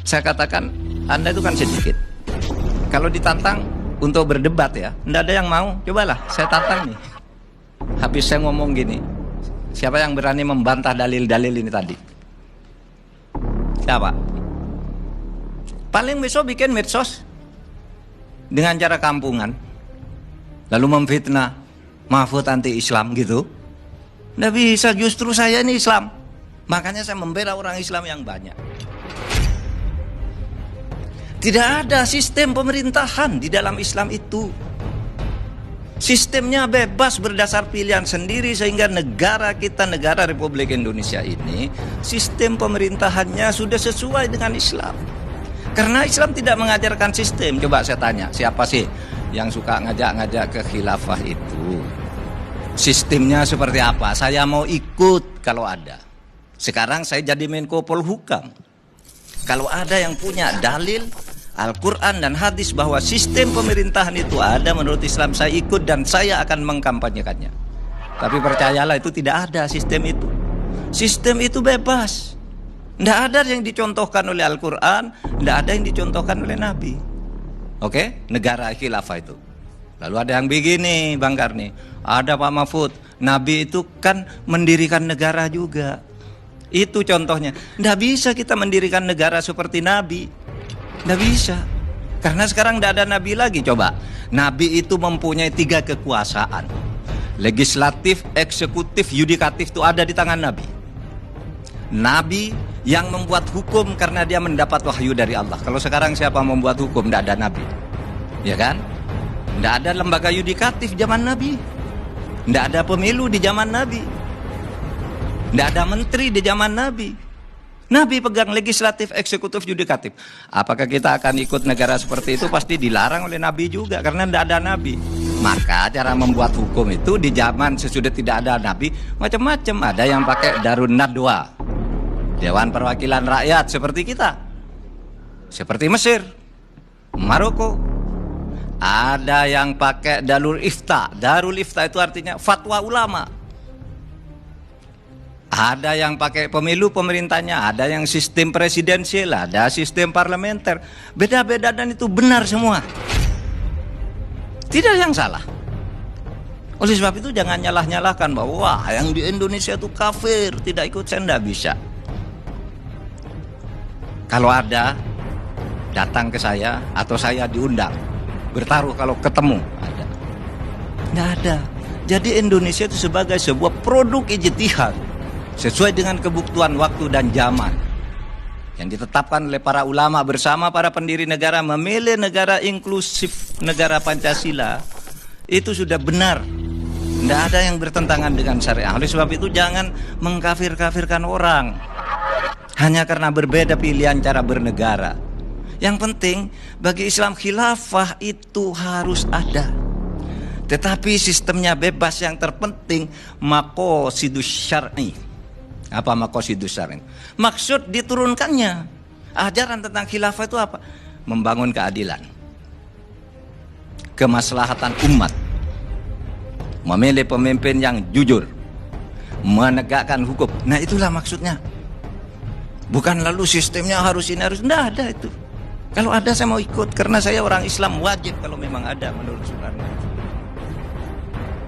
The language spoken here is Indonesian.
Saya katakan, Anda itu kan sedikit. Kalau ditantang untuk berdebat ya, tidak ada yang mau. Cobalah, saya tantang nih. Habis saya ngomong gini, siapa yang berani membantah dalil-dalil ini tadi? Siapa? Paling besok bikin medsos dengan cara kampungan, lalu memfitnah Mahfud anti-Islam gitu. Nggak bisa, justru saya ini Islam. Makanya saya membela orang Islam yang banyak. Tidak ada sistem pemerintahan di dalam Islam itu. Sistemnya bebas berdasar pilihan sendiri, sehingga negara kita, negara Republik Indonesia ini, sistem pemerintahannya sudah sesuai dengan Islam. Karena Islam tidak mengajarkan sistem. Coba saya tanya, siapa sih yang suka ngajak-ngajak ke khilafah itu? Sistemnya seperti apa? Saya mau ikut kalau ada. Sekarang saya jadi Menko Polhukam. Kalau ada yang punya dalil Al-Quran dan hadis bahwa sistem pemerintahan itu ada menurut Islam, saya ikut dan saya akan mengkampanyekannya. Tapi percayalah, itu tidak ada sistem itu. Sistem itu bebas. Tidak ada yang dicontohkan oleh Al-Quran, tidak ada yang dicontohkan oleh Nabi. Oke, negara khilafah itu. Lalu ada yang begini, Bang Karni, ada Pak Mahfud, Nabi itu kan mendirikan negara juga. Itu contohnya. Tidak bisa kita mendirikan negara seperti Nabi. Tidak bisa. Karena sekarang tidak ada Nabi lagi. Coba, Nabi itu mempunyai 3 kekuasaan. Legislatif, eksekutif, yudikatif itu ada di tangan Nabi. Nabi yang membuat hukum karena dia mendapat wahyu dari Allah. Kalau sekarang siapa membuat hukum? Tidak ada Nabi. Ya kan? Tidak ada lembaga yudikatif zaman Nabi. Tidak ada pemilu di zaman Nabi. Tidak ada menteri di zaman Nabi. Nabi pegang legislatif, eksekutif, yudikatif. Apakah kita akan ikut negara seperti itu? Pasti dilarang oleh Nabi juga, karena tidak ada Nabi. Maka cara membuat hukum itu di zaman sesudah tidak ada Nabi macam-macam. Ada yang pakai Darun Nadwa, Dewan Perwakilan Rakyat seperti kita, seperti Mesir, Maroko. Ada yang pakai Darul Ifta. Darul Ifta itu artinya fatwa ulama. Ada yang pakai pemilu pemerintahnya, ada yang sistem presidensial, ada sistem parlementer. Beda-beda dan itu benar semua. Tidak yang salah. Oleh sebab itu jangan nyalah-nyalahkan bahwa wah, yang di Indonesia itu kafir, tidak ikut, saya tidak bisa. Kalau ada, datang ke saya atau saya diundang. Bertaruh kalau ketemu, ada. Tidak ada. Jadi Indonesia itu sebagai sebuah produk ijtihad sesuai dengan kebutuhan waktu dan zaman yang ditetapkan oleh para ulama bersama para pendiri negara, memilih negara inklusif, negara Pancasila. Itu sudah benar. Tidak ada yang bertentangan dengan syariah. Oleh sebab itu jangan mengkafir-kafirkan orang hanya karena berbeda pilihan cara bernegara. Yang penting bagi Islam khilafah itu harus ada. Tetapi sistemnya bebas. Yang terpenting maqasidus syar'i. Apa maqasidus syar'i? Maksud diturunkannya ajaran tentang khilafah itu apa? Membangun keadilan, kemaslahatan umat, memilih pemimpin yang jujur, menegakkan hukum. Nah itulah maksudnya. Bukan lalu sistemnya harus ini harus. Tidak ada itu. Kalau ada saya mau ikut, karena saya orang Islam, wajib kalau memang ada menurut Soekarno.